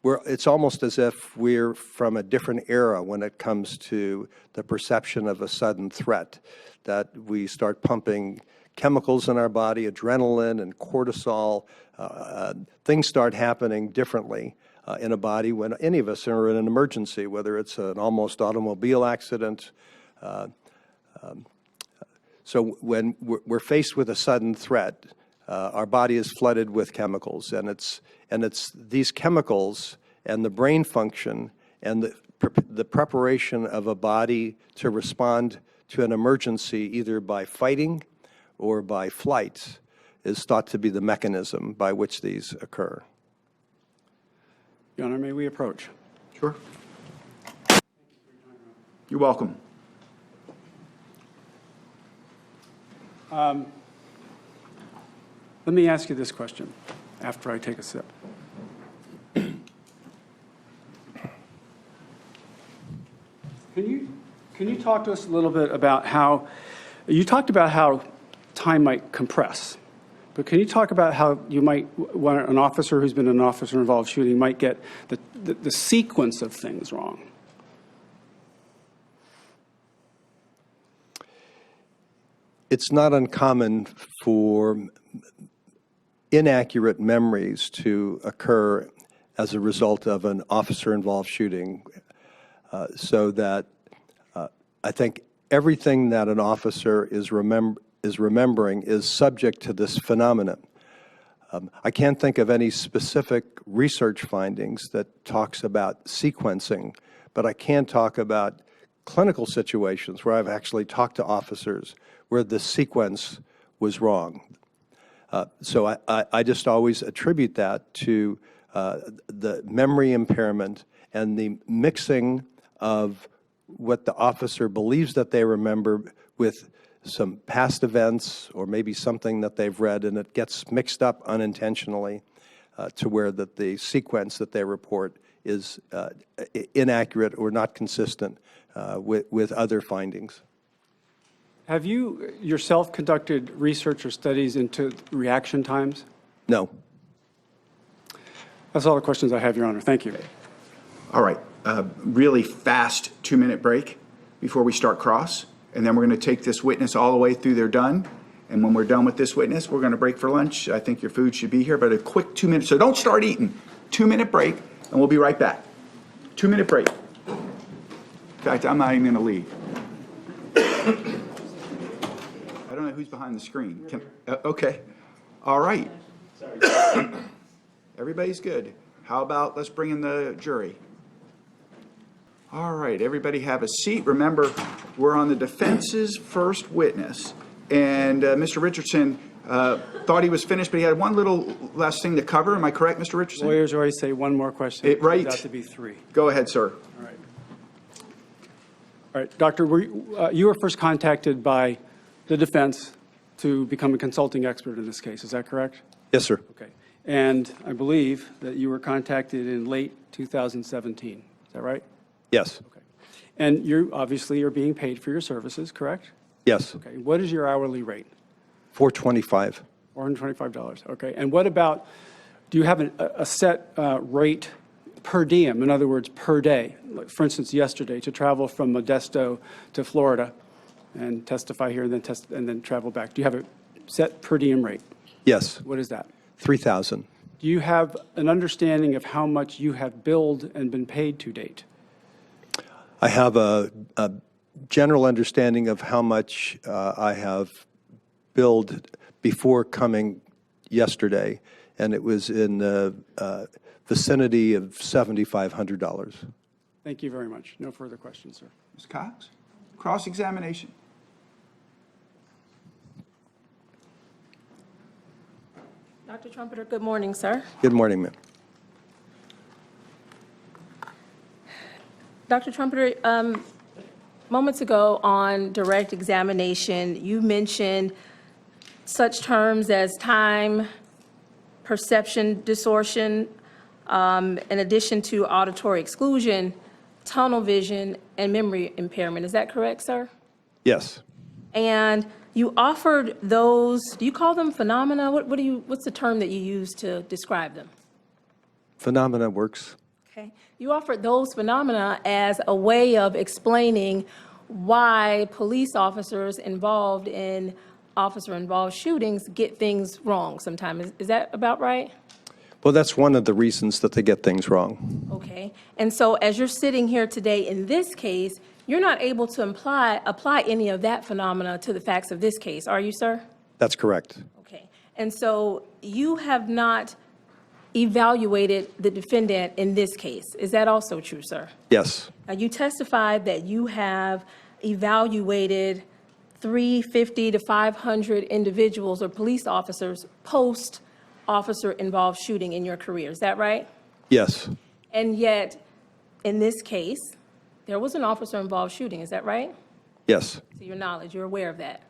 it's almost as if we're from a different era when it comes to the perception of a sudden threat, that we start pumping chemicals in our body, adrenaline and cortisol. Things start happening differently in a body when any of us are in an emergency, whether it's an almost automobile accident. So when we're faced with a sudden threat, our body is flooded with chemicals, and it's these chemicals and the brain function and the preparation of a body to respond to an emergency either by fighting or by flight is thought to be the mechanism by which these occur. Your Honor, may we approach? Sure. You're welcome. Let me ask you this question after I take a sip. Can you talk to us a little bit about how, you talked about how time might compress, but can you talk about how you might, when an officer who's been in an officer-involved shooting might get the sequence of things wrong? It's not uncommon for inaccurate memories to occur as a result of an officer-involved shooting, so that I think everything that an officer is remembering is subject to this phenomenon. I can't think of any specific research findings that talks about sequencing, but I can talk about clinical situations where I've actually talked to officers where the sequence was wrong. So I just always attribute that to the memory impairment and the mixing of what the officer believes that they remember with some past events or maybe something that they've read, and it gets mixed up unintentionally to where that the sequence that they report is inaccurate or not consistent with other findings. Have you yourself conducted research or studies into reaction times? No. That's all the questions I have, Your Honor. Thank you. All right, really fast 2-minute break before we start cross, and then we're going to take this witness all the way through they're done. And when we're done with this witness, we're going to break for lunch. I think your food should be here, but a quick 2 minutes. So don't start eating. 2-minute break, and we'll be right back. 2-minute break. In fact, I'm not even going to leave. I don't know who's behind the screen. Okay. All right. Everybody's good. How about let's bring in the jury? All right, everybody have a seat. Remember, we're on the defense's first witness. And Mr. Richardson thought he was finished, but he had one little last thing to cover. Am I correct, Mr. Richardson? Lawyers always say one more question. Right. It turns out to be 3. Go ahead, sir. All right. All right, Doctor, you were first contacted by the defense to become a consulting expert in this case. Is that correct? Yes, sir. Okay. And I believe that you were contacted in late 2017. Is that right? Yes. Okay. And you obviously are being paid for your services, correct? Yes. Okay. What is your hourly rate? $425. $425. Okay. And what about, do you have a set rate per diem? In other words, per day? Like, for instance, yesterday, to travel from Modesto to Florida and testify here and then travel back. Do you have a set per diem rate? Yes. What is that? $3,000. Do you have an understanding of how much you have billed and been paid to date? I have a general understanding of how much I have billed before coming yesterday, and it was in the vicinity of $7,500. Thank you very much. No further questions, sir. Ms. Cox, cross-examination. Dr. Trumpetter, good morning, sir. Good morning, ma'am. Dr. Trumpetter, moments ago on direct examination, you mentioned such terms as time, perception distortion, in addition to auditory exclusion, tunnel vision, and memory impairment. Is that correct, sir? Yes. And you offered those, do you call them phenomena? What's the term that you use to describe them? Phenomena works. Okay. You offered those phenomena as a way of explaining why police officers involved in officer-involved shootings get things wrong sometimes. Is that about right? Well, that's one of the reasons that they get things wrong. Okay. And so as you're sitting here today in this case, you're not able to apply any of that phenomena to the facts of this case, are you, sir? That's correct. Okay. And so you have not evaluated the defendant in this case. Is that also true, sir? Yes. You testified that you have evaluated 350 to 500 individuals or police officers post-officer-involved shooting in your career. Is that right? Yes. And yet, in this case, there was an officer-involved shooting. Is that right? Yes. To your knowledge, you're aware of that.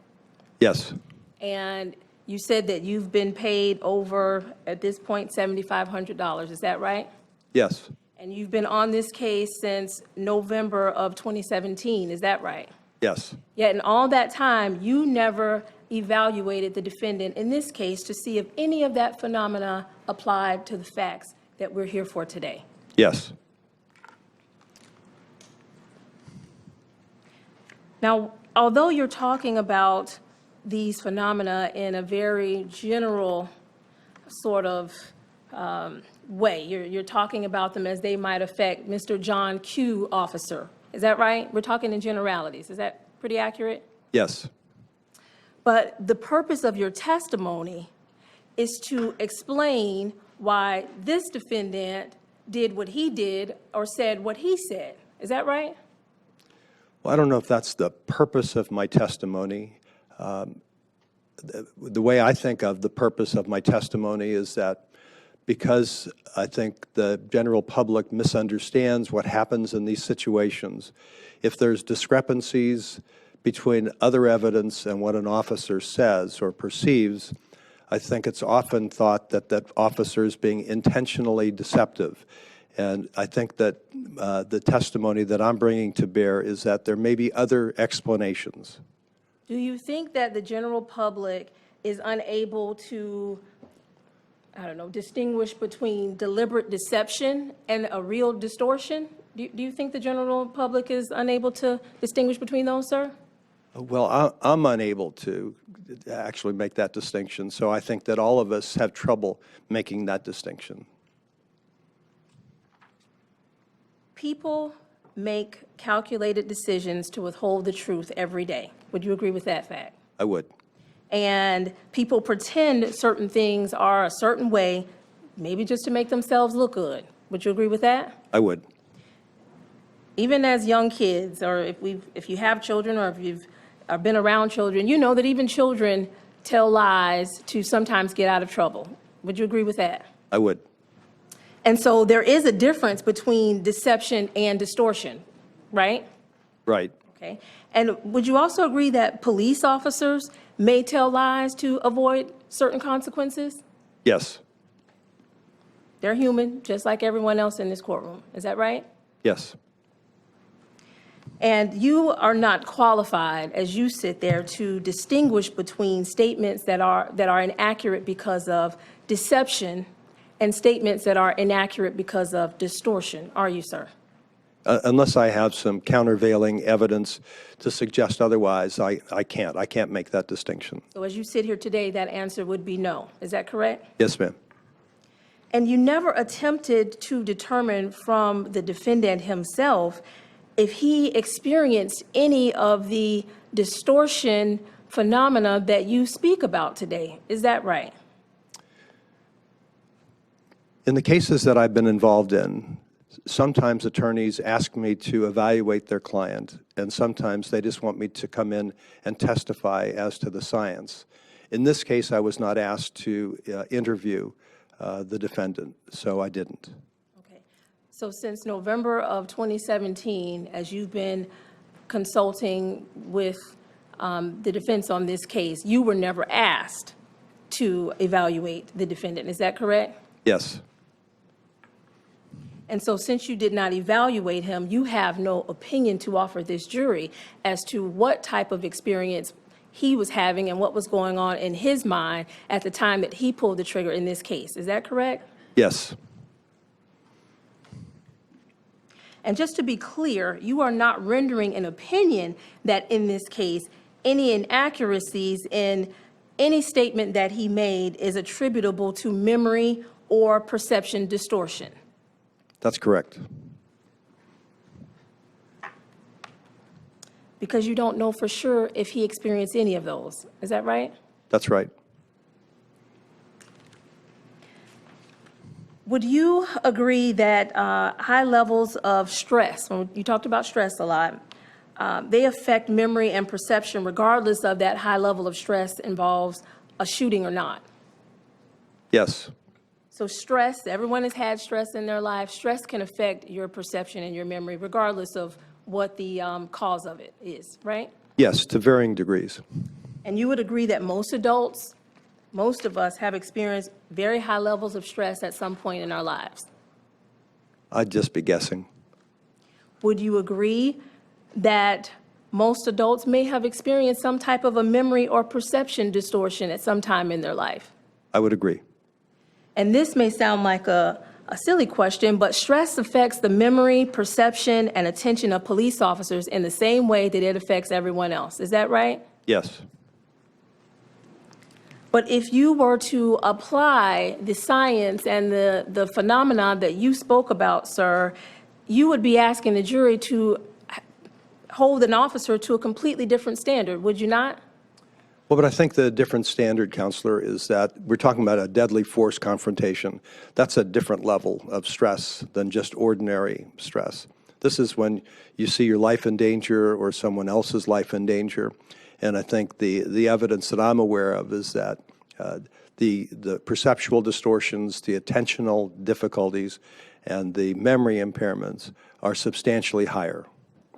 Yes. And you said that you've been paid over, at this point, $7,500. Is that right? Yes, And you've been on this case since November of 2017. Is that right? yes, Yet in all that time, you never evaluated the defendant in this case to see if any of that phenomena applied to the facts that we're here for today. yes. Now, although you're talking about these phenomena in a very general sort of way, you're talking about them as they might affect Mr. John Q. officer. Is that right? We're talking in generalities. Is that pretty accurate? Yes. But the purpose of your testimony is to explain why this defendant did what he did or said what he said. Is that right? Well, I don't know if that's the purpose of my testimony. The way I think of the purpose of my testimony is that because I think the general public misunderstands what happens in these situations, if there's discrepancies between other evidence and what an officer says or perceives, I think it's often thought that that officer is being intentionally deceptive. And I think that the testimony that I'm bringing to bear is that there may be other explanations. Do you think that the general public is unable to, I don't know, distinguish between deliberate deception and a real distortion? Do you think the general public is unable to distinguish between those, sir? Well, I'm unable to actually make that distinction, so I think that all of us have trouble making that distinction. People make calculated decisions to withhold the truth every day. Would you agree with that fact? I would. And people pretend certain things are a certain way, maybe just to make themselves look good. Would you agree with that? I would. Even as young kids, or if you have children, or if you've been around children, you know that even children tell lies to sometimes get out of trouble. Would you agree with that? I would. And so there is a difference between deception and distortion, right? Right. Okay. And would you also agree that police officers may tell lies to avoid certain consequences? Yes. They're human, just like everyone else in this courtroom. Is that right? Yes. And you are not qualified, as you sit there, to distinguish between statements that are inaccurate because of deception and statements that are inaccurate because of distortion, are you, sir? Unless I have some countervailing evidence to suggest otherwise, I can't make that distinction. So as you sit here today, that answer would be no. Is that correct? Yes, ma'am. And you never attempted to determine from the defendant himself if he experienced any of the distortion phenomena that you speak about today. Is that right? In the cases that I've been involved in, sometimes attorneys ask me to evaluate their client, and sometimes they just want me to come in and testify as to the science. In this case, I was not asked to interview the defendant, so I didn't. Okay. So since November of 2017, as you've been consulting with the defense on this case, you were never asked to evaluate the defendant. Is that correct? Yes. And so since you did not evaluate him, you have no opinion to offer this jury as to what type of experience he was having and what was going on in his mind at the time that he pulled the trigger in this case. Is that correct? Yes. And just to be clear, you are not rendering an opinion that in this case, any inaccuracies in any statement that he made is attributable to memory or perception distortion. That's correct. Because you don't know for sure if he experienced any of those. Is that right? That's right. Would you agree that high levels of stress, when you talked about stress a lot, they affect memory and perception regardless of that high level of stress involves a shooting or not? Yes. So stress, everyone has had stress in their life. Stress can affect your perception and your memory regardless of what the cause of it is, right? Yes, to varying degrees. And you would agree that most adults most of us have experienced very high levels of stress at some point in our lives. I'd just be guessing. Would you agree that most adults may have experienced some type of a memory or perception distortion at some time in their life? I would agree. And this may sound like a silly question, but stress affects the memory, perception, and attention of police officers in the same way that it affects everyone else. Is that right? Yes. But if you were to apply the science and the phenomena that you spoke about, sir, you would be asking the jury to hold an officer to a completely different standard, would you not? Well, but I think the different standard, Counselor, is that we're talking about a deadly force confrontation. That's a different level of stress than just ordinary stress. This is when you see your life in danger or someone else's life in danger. And I think the evidence that I'm aware of is that the perceptual distortions, the attentional difficulties, and the memory impairments are substantially higher.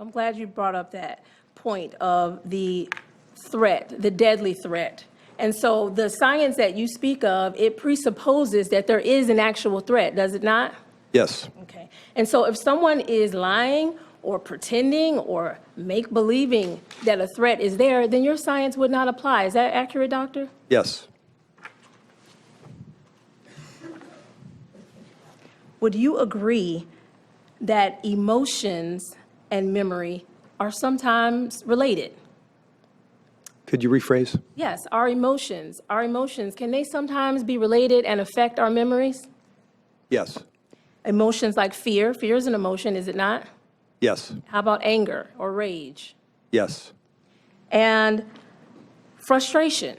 I'm glad you brought up that point of the threat, the deadly threat. And so the science that you speak of, it presupposes that there is an actual threat, does it not? Yes. Okay. And so if someone is lying or pretending or make-believing that a threat is there, then your science would not apply. Is that accurate, doctor? Yes. Would you agree that emotions and memory are sometimes related? Could you rephrase? Yes, our emotions, can they sometimes be related and affect our memories? Yes. Emotions like fear is an emotion, is it not? Yes. How about anger or rage? Yes. And frustration.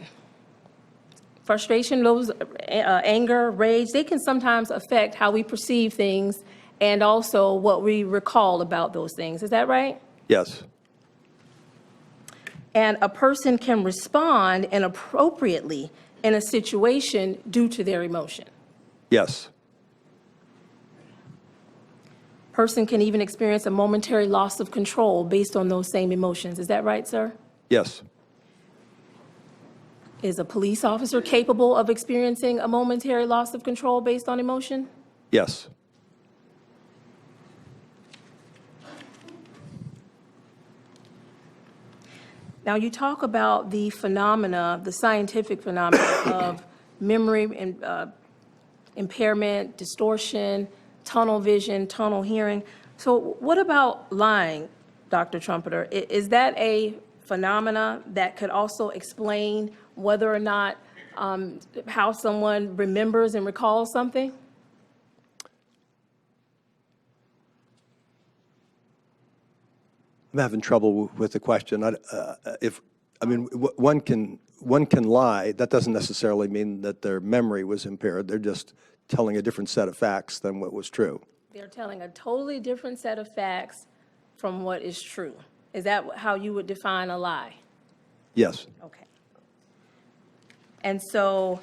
Those anger, rage, they can sometimes affect how we perceive things and also what we recall about those things. Is that right? Yes. And a person can respond inappropriately in a situation due to their emotion. Yes. Person can even experience a momentary loss of control based on those same emotions. Is that right, sir? Yes. Is a police officer capable of experiencing a momentary loss of control based on emotion? Yes. Now, you talk about the phenomena, the scientific phenomena of memory and impairment, distortion, tunnel vision, tunnel hearing. So what about lying, Dr. Trumpetter? Is that a phenomena that could also explain whether or not how someone remembers and recalls something? I'm having trouble with the question. One can lie. That doesn't necessarily mean that their memory was impaired. They're just telling a different set of facts than what was true. They're telling a totally different set of facts from what is true. Is that how you would define a lie? Yes. Okay. And so,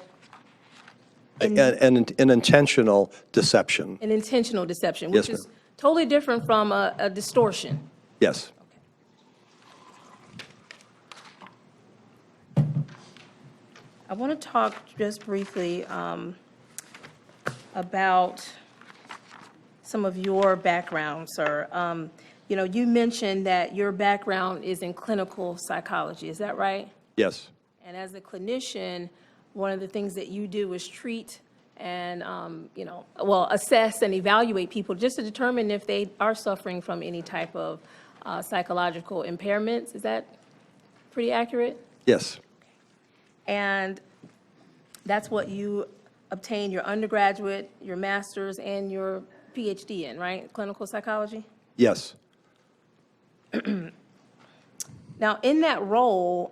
And an intentional deception. an intentional deception, Yes, which is ma'am. totally different from a distortion. Yes. I want to talk just briefly about some of your background, sir. You mentioned that your background is in clinical psychology. Is that right? Yes. And as a clinician, one of the things that you do is treat and, assess and evaluate people just to determine if they are suffering from any type of psychological impairments. Is that pretty accurate? Yes. And that's what you obtain your undergraduate, your master's, and your PhD in, right? Clinical psychology? Yes. Now, in that role,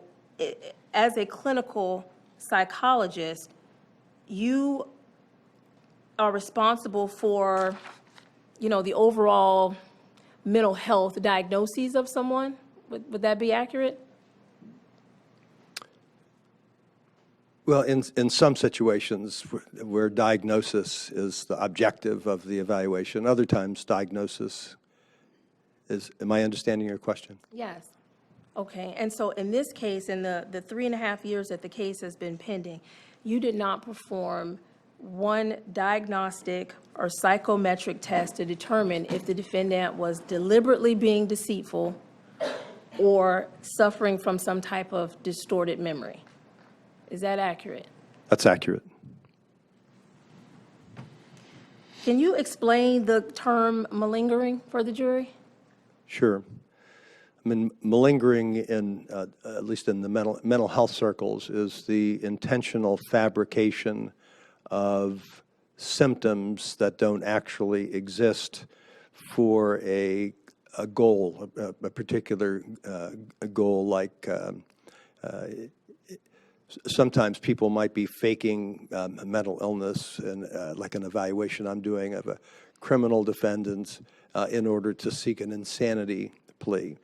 as a clinical psychologist, you are responsible for, the overall mental health diagnoses of someone. Would that be accurate? Well, in some situations where diagnosis is the objective of the evaluation, other times diagnosis is, am I understanding your question? Yes. Okay, and so in this case, in the 3.5 years that the case has been pending, you did not perform one diagnostic or psychometric test to determine if the defendant was deliberately being deceitful or suffering from some type of distorted memory. Is that accurate? That's accurate. Can you explain the term malingering for the jury? Sure. I mean, malingering in, at least in the mental health circles, is the intentional fabrication of symptoms that don't actually exist for a goal, a particular goal, like sometimes people might be faking a mental illness, and like an evaluation I'm doing of a criminal defendant in order to seek an insanity plea.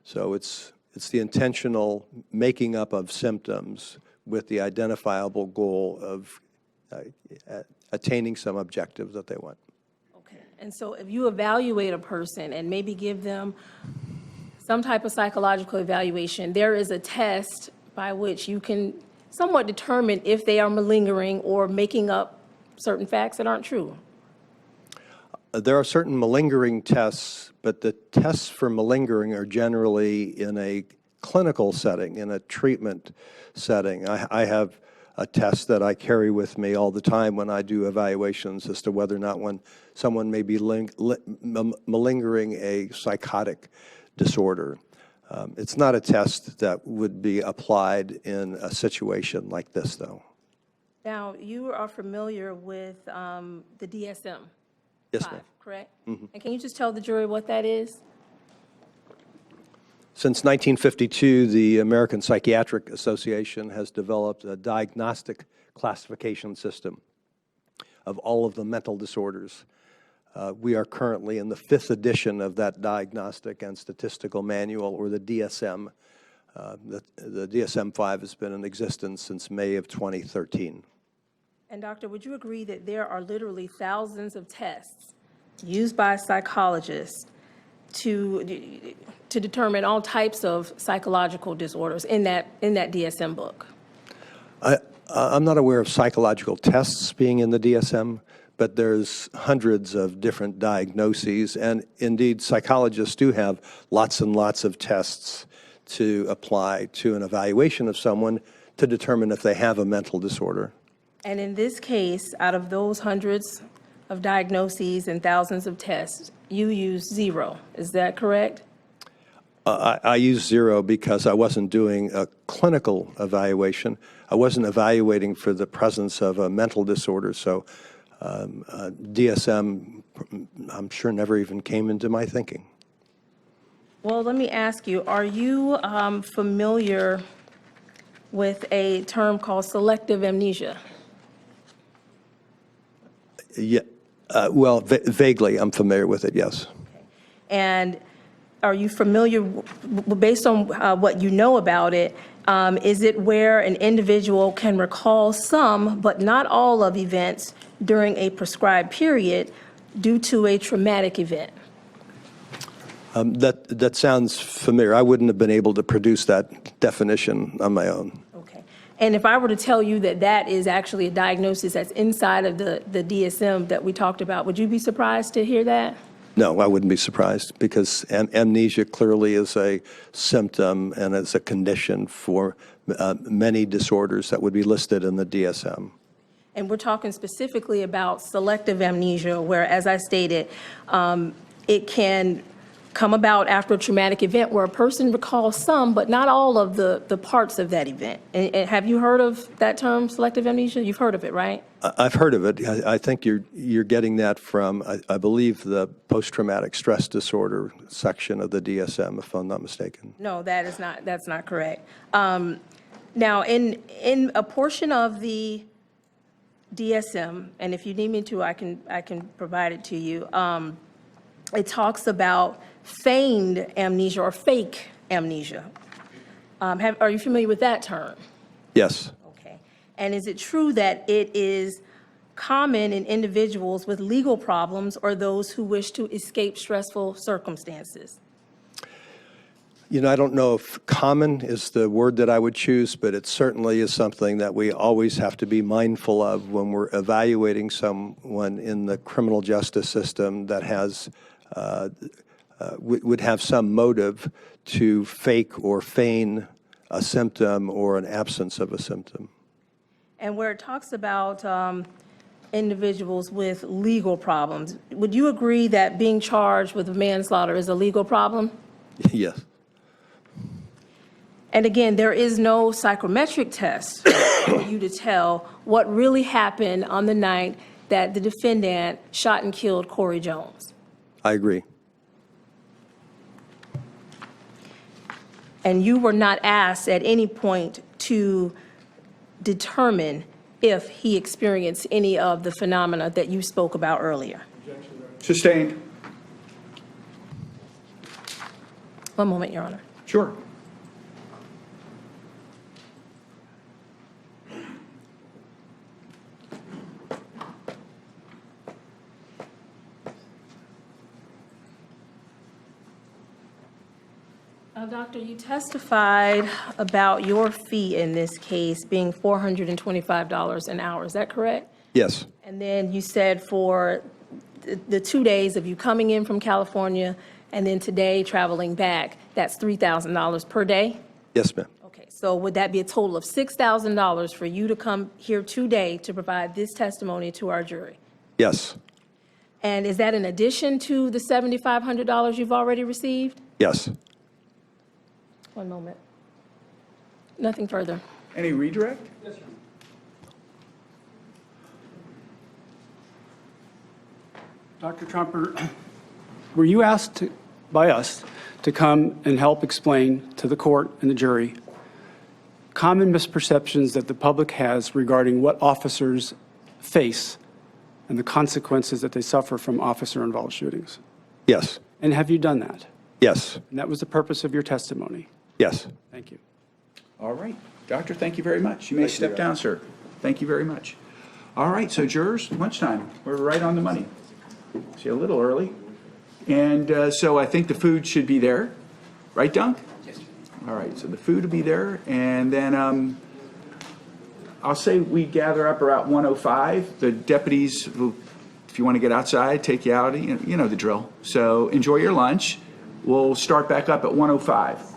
So it's the intentional making up of symptoms with the identifiable goal of attaining some objective that they want. Okay. And so if you evaluate a person and maybe give them some type of psychological evaluation, there is a test by which you can somewhat determine if they are malingering or making up certain facts that aren't true. There are certain malingering tests, but the tests for malingering are generally in a clinical setting, in a treatment setting. I have a test that I carry with me all the time when I do evaluations as to whether or not someone may be malingering a psychotic disorder. It's not a test that would be applied in a situation like this, though. Now, you are familiar with the DSM? Yes, 5, ma'am. correct? And can you just tell the jury what that is? Since 1952, the American Psychiatric Association has developed a diagnostic classification system of all of the mental disorders. We are currently in the 5th edition of that Diagnostic and Statistical Manual, or the DSM. The DSM-5 has been in existence since May of 2013. And doctor, would you agree that there are literally thousands of tests used by psychologists to determine all types of psychological disorders in that DSM book? I'm not aware of psychological tests being in the DSM, but there's hundreds of different diagnoses, and indeed psychologists do have lots and lots of tests to apply to an evaluation of someone to determine if they have a mental disorder. And in this case, out of those hundreds of diagnoses and thousands of tests, you use 0. Is that correct? I use 0 because I wasn't doing a clinical evaluation. I wasn't evaluating for the presence of a mental disorder, so DSM, I'm sure, never even came into my thinking. Well, let me ask you, are you familiar with a term called selective amnesia? Yeah, well, vaguely, I'm familiar with it, yes. And are you familiar, based on what you know about it, is it where an individual can recall some, but not all of events during a prescribed period due to a traumatic event? That sounds familiar. I wouldn't have been able to produce that definition on my own. Okay. And if I were to tell you that that is actually a diagnosis that's inside of the DSM that we talked about, would you be surprised to hear that? No, I wouldn't be surprised, because amnesia clearly is a symptom and it's a condition for many disorders that would be listed in the DSM. And we're talking specifically about selective amnesia, where, as I stated, it can come about after a traumatic event where a person recalls some, but not all of the parts of that event. And have you heard of that term, selective amnesia? You've heard of it, right? I've heard of it. I think you're getting that from, I believe, the post-traumatic stress disorder section of the DSM, if I'm not mistaken. No, that's not correct. Now, in a portion of the DSM, and if you need me to, I can provide it to you. It talks about feigned amnesia or fake amnesia. Are you familiar with that term? Yes. Okay. And is it true that it is common in individuals with legal problems or those who wish to escape stressful circumstances? You know, I don't know if common is the word that I would choose, but it certainly is something that we always have to be mindful of when we're evaluating someone in the criminal justice system that has would have some motive to fake or feign a symptom or an absence of a symptom. And where it talks about individuals with legal problems, would you agree that being charged with manslaughter is a legal problem? Yes. And again, there is no psychometric test for you to tell what really happened on the night that the defendant shot and killed Corey Jones. I agree. And you were not asked at any point to determine if he experienced any of the phenomena that you spoke about earlier. Sustained. One moment, Your Honor. Sure. Doctor, you testified about your fee in this case being $425 an hour. Is that correct? Yes. And then you said for the 2 days of you coming in from California and then today traveling back, that's $3,000 per day? Yes, ma'am. Okay, so would that be a total of $6,000 for you to come here today to provide this testimony to our jury? Yes. And is that in addition to the $7,500 you've already received? Yes. One moment. Nothing further. Any redirect? Yes, sir. Dr. Tromper, were you asked by us to come and help explain to the court and the jury common misperceptions that the public has regarding what officers face and the consequences that they suffer from officer-involved shootings? Yes. And have you done that? Yes. And that was the purpose of your testimony? Yes. Thank you. All right. Doctor, thank you very much. You may step down, sir. Thank you very much. All right, so jurors, lunchtime. We're right on the money. See, a little early. And so I think the food should be there. Right, Dunk? Yes. All right, so the food will be there. And then I'll say we gather up around 1:05. The deputies will, if you want to get outside, take you out. You know the drill. So enjoy your lunch. We'll start back up at 1:05.